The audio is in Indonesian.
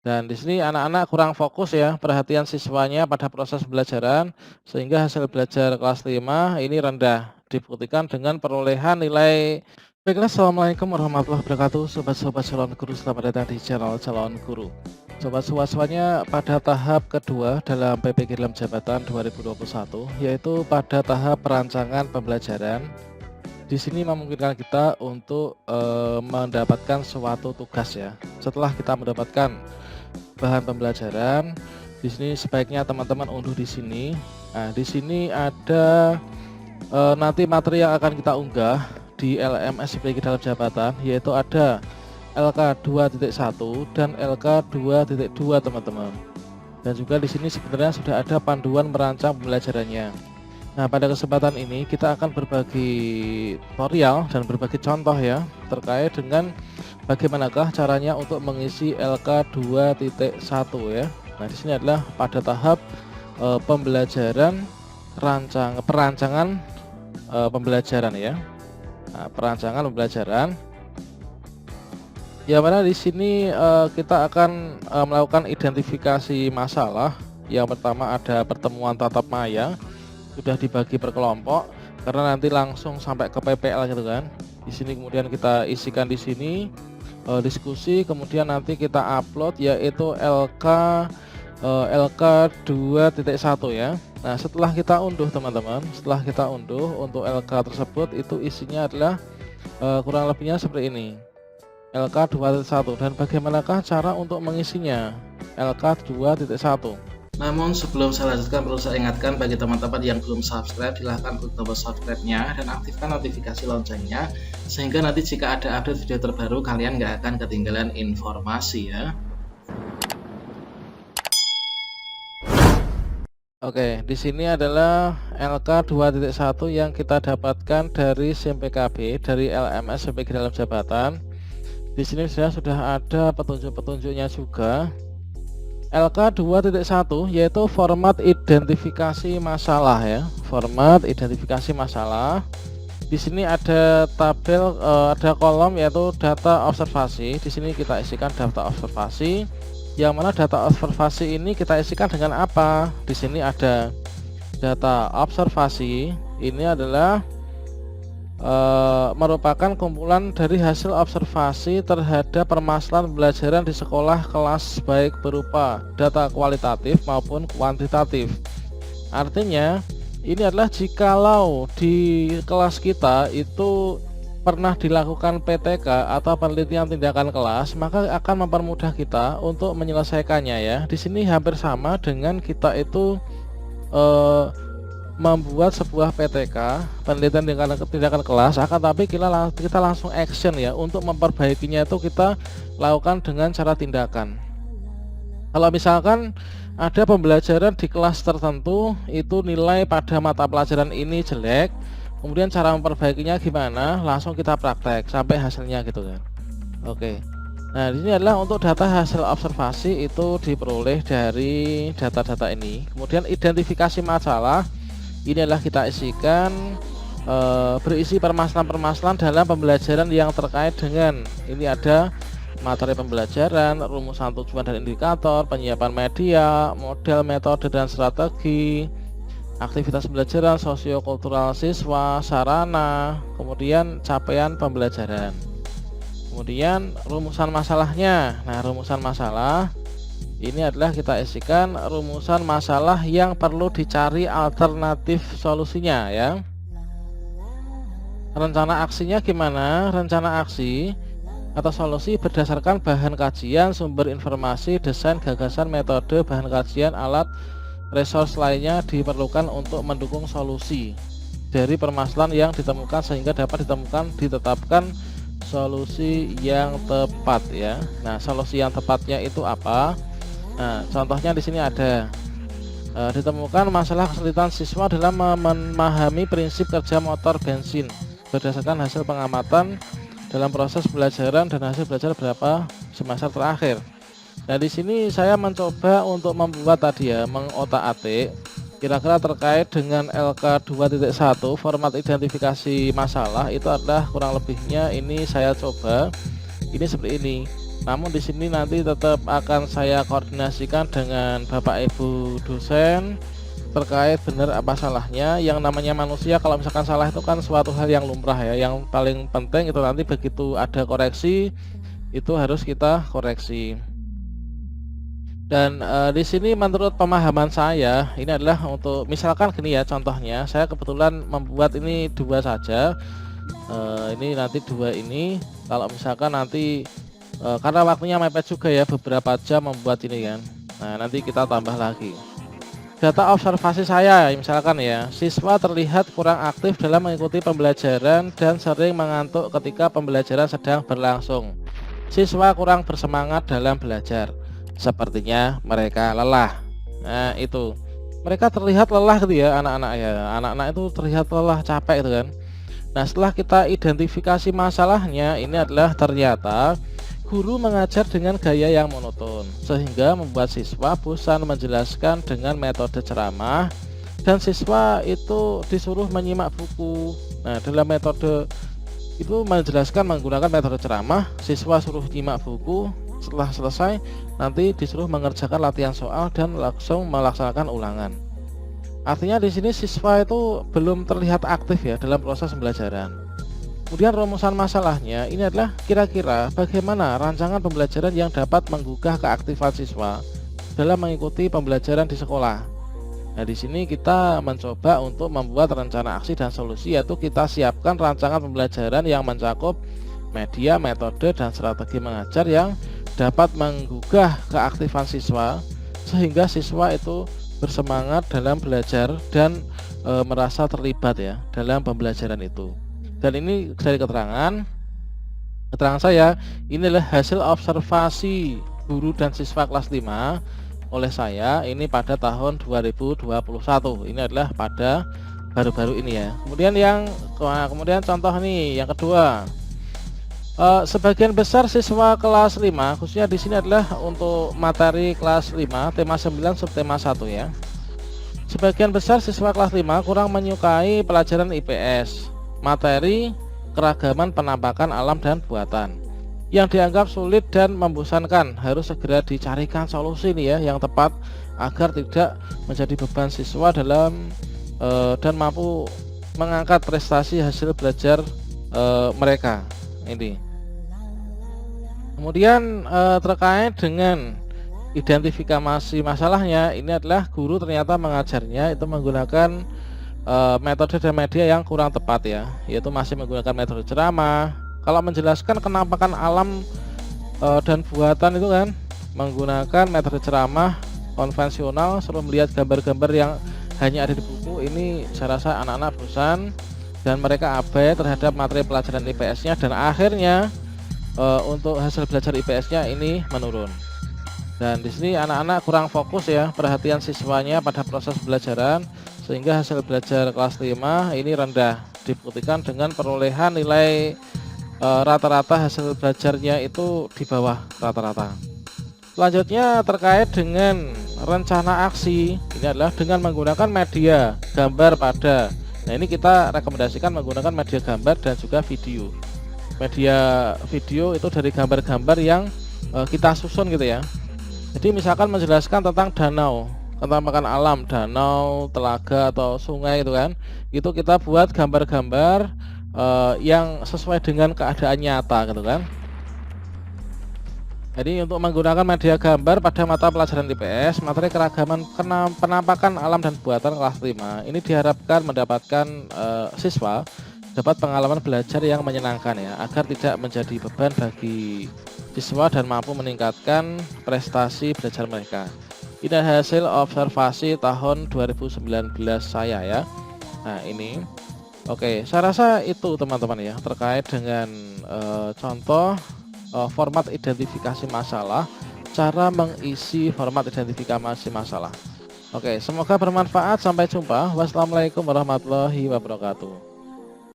Dan di sini anak-anak kurang fokus ya, perhatian siswanya pada proses pembelajaran, sehingga hasil belajar kelas 5 ini rendah, dibuktikan dengan perolehan nilai. Baiklah, Assalamualaikum warahmatullahi wabarakatuh, Sobat-sobat calon guru, selamat datang di channel calon guru. Sobat semuanya pada tahap kedua dalam PPG dalam jabatan 2021, yaitu pada tahap perancangan pembelajaran. Di sini memungkinkan kita untuk mendapatkan suatu tugas ya. Setelah kita mendapatkan bahan pembelajaran, di sini sebaiknya teman-teman unduh di sini. Nah, di sini ada nanti materi yang akan kita unggah di LMS PPG dalam jabatan, yaitu ada LK 2.1 dan LK 2.2 teman-teman. Dan juga di sini sebenarnya sudah ada panduan merancang pembelajarannya. Nah, pada kesempatan ini kita akan berbagi tutorial dan berbagi contoh ya terkait dengan bagaimanakah caranya untuk mengisi LK 2.1 ya. Nah, di sini adalah pada tahap pembelajaran perancangan pembelajaran ya. Nah, perancangan pembelajaran. Yang mana di sini kita akan melakukan identifikasi masalah. Yang pertama ada pertemuan tatap maya, sudah dibagi per kelompok karena nanti langsung sampai ke PPL gitu kan. Di sini kemudian kita isikan di sini diskusi, kemudian nanti kita upload yaitu LK 2.1 ya. Nah, setelah kita unduh teman-teman, setelah kita unduh untuk LK tersebut itu isinya adalah kurang lebihnya seperti ini. LK 2.1 dan bagaimanakah cara untuk mengisinya LK 2.1. Namun sebelum saya lanjutkan perlu saya ingatkan bagi teman-teman yang belum subscribe, silahkan klik tombol subscribe-nya dan aktifkan notifikasi loncengnya sehingga nanti jika ada update video terbaru kalian nggak akan ketinggalan informasi ya. Oke, di sini adalah LK 2.1 yang kita dapatkan dari SIM PKB, dari LMS PPG dalam jabatan. Di sini sudah ada petunjuk-petunjuknya juga. LK 2.1 yaitu format identifikasi masalah ya, format identifikasi masalah. Di sini ada tabel, ada kolom yaitu data observasi. Di sini kita isikan data observasi. Yang mana data observasi ini kita isikan dengan apa? Di sini ada data observasi. Ini adalah merupakan kumpulan dari hasil observasi terhadap permasalahan pembelajaran di sekolah kelas baik berupa data kualitatif maupun kuantitatif. Artinya ini adalah jikalau di kelas kita itu pernah dilakukan PTK atau penelitian tindakan kelas, maka akan mempermudah kita untuk menyelesaikannya ya. Di sini hampir sama dengan kita itu membuat sebuah PTK penelitian tindakan kelas, akan tapi kita langsung action ya. Untuk memperbaikinya itu kita lakukan dengan cara tindakan. Kalau misalkan ada pembelajaran di kelas tertentu itu nilai pada mata pelajaran ini jelek, kemudian cara memperbaikinya gimana, langsung kita praktek sampai hasilnya gitu kan. Oke. Nah, ini adalah untuk data hasil observasi itu diperoleh dari data-data ini. Kemudian identifikasi masalah ini adalah kita isikan berisi permasalahan-permasalahan dalam pembelajaran yang terkait dengan ini ada materi pembelajaran, rumusan tujuan dan indikator, penyiapan media, model, metode dan strategi, aktivitas pembelajaran, sosiokultural siswa, sarana, kemudian capaian pembelajaran. Kemudian rumusan masalahnya. Nah, rumusan masalah ini adalah kita isikan rumusan masalah yang perlu dicari alternatif solusinya ya. Rencana aksinya gimana? Rencana aksi atau solusi berdasarkan bahan kajian, sumber informasi, desain, gagasan, metode, bahan kajian, alat, resource lainnya diperlukan untuk mendukung solusi dari permasalahan yang ditemukan sehingga dapat ditetapkan solusi yang tepat ya. Nah, solusi yang tepatnya itu apa? Nah, contohnya di sini ada ditemukan masalah kesulitan siswa dalam memahami prinsip kerja motor bensin berdasarkan hasil pengamatan dalam proses pembelajaran dan hasil belajar beberapa semester terakhir. Nah, di sini saya mencoba untuk membuat tadi ya, mengotak-atik kira-kira terkait dengan LK 2.1 format identifikasi masalah itu adalah kurang lebihnya ini saya coba ini seperti ini. Namun di sini nanti tetap akan saya koordinasikan dengan Bapak Ibu dosen terkait benar apa salahnya. Yang namanya manusia kalau misalkan salah itu kan suatu hal yang lumrah ya. Yang paling penting itu nanti begitu ada koreksi itu harus kita koreksi. Dan di sini menurut pemahaman saya ini adalah untuk misalkan gini ya, contohnya saya kebetulan membuat ini dua saja. Ini nanti dua ini kalau misalkan nanti karena waktunya mepet juga ya, beberapa jam membuat ini kan. Nah nanti kita tambah lagi data observasi saya, misalkan ya, siswa terlihat kurang aktif dalam mengikuti pembelajaran dan sering mengantuk ketika pembelajaran sedang berlangsung. Siswa kurang bersemangat dalam belajar, sepertinya mereka lelah. Nah itu, mereka terlihat lelah gitu ya, anak-anak ya, anak-anak itu terlihat lelah, capek itu kan. Nah setelah kita identifikasi masalahnya, ini adalah ternyata guru mengajar dengan gaya yang monoton sehingga membuat siswa bosan menjelaskan dengan metode ceramah, dan siswa itu disuruh menyimak buku. Nah dalam metode itu menjelaskan menggunakan metode ceramah, siswa suruh nyimak buku, setelah selesai nanti disuruh mengerjakan latihan soal dan langsung melaksanakan ulangan. Artinya di sini siswa itu belum terlihat aktif ya dalam proses pembelajaran. Kemudian rumusan masalahnya ini adalah kira-kira bagaimana rancangan pembelajaran yang dapat menggugah keaktifan siswa dalam mengikuti pembelajaran di sekolah. Nah, di sini kita mencoba untuk membuat rencana aksi dan solusi, yaitu kita siapkan rancangan pembelajaran yang mencakup media, metode, dan strategi mengajar yang dapat menggugah keaktifan siswa sehingga siswa itu bersemangat dalam belajar dan merasa terlibat ya dalam pembelajaran itu. Dan ini dari keterangan saya, inilah hasil observasi guru dan siswa kelas 5 oleh saya ini pada tahun 2021. Ini adalah pada baru-baru ini ya. Kemudian contoh nih yang kedua. Sebagian besar siswa kelas 5, khususnya di sini adalah untuk materi kelas 5 tema 9 subtema 1 ya. Sebagian besar siswa kelas 5 kurang menyukai pelajaran IPS. Materi keragaman penampakan alam dan buatan yang dianggap sulit dan membosankan harus segera dicarikan solusi nih ya yang tepat agar tidak menjadi beban siswa dalam dan mampu mengangkat prestasi hasil belajar mereka ini. Kemudian terkait dengan identifikasi masalahnya, ini adalah guru ternyata mengajarnya itu menggunakan metode dan media yang kurang tepat ya, yaitu masih menggunakan metode ceramah. Kalau menjelaskan kenampakan alam dan buatan itu kan menggunakan metode ceramah konvensional, suruh melihat gambar-gambar yang hanya ada di buku. Ini saya rasa anak-anak bosan dan mereka abai terhadap materi pelajaran IPS-nya, dan akhirnya untuk hasil belajar IPS-nya ini menurun. Dan di sini anak-anak kurang fokus ya, perhatian siswanya pada proses pembelajaran sehingga hasil belajar kelas 5 ini rendah, dibuktikan dengan perolehan nilai rata-rata hasil belajarnya itu di bawah rata-rata. Selanjutnya terkait dengan rencana aksi, ini adalah dengan menggunakan media gambar pada. Nah ini kita rekomendasikan menggunakan media gambar dan juga video. Media video itu dari gambar-gambar yang kita susun gitu ya. Jadi misalkan menjelaskan tentang danau, penampakan alam, danau, telaga atau sungai itu kan, itu kita buat gambar-gambar yang sesuai dengan keadaan nyata gitu kan. Jadi untuk menggunakan media gambar pada mata pelajaran IPS materi keragaman penampakan alam dan buatan kelas 5 ini diharapkan mendapatkan siswa dapat pengalaman belajar yang menyenangkan ya, agar tidak menjadi beban bagi siswa dan mampu meningkatkan prestasi belajar mereka. Ini hasil observasi tahun 2019 saya ya. Nah ini oke, saya rasa itu teman-teman ya terkait dengan contoh format identifikasi masalah, cara mengisi format identifikasi masalah. Oke, semoga bermanfaat. Sampai jumpa. Wassalamualaikum warahmatullahi wabarakatuh.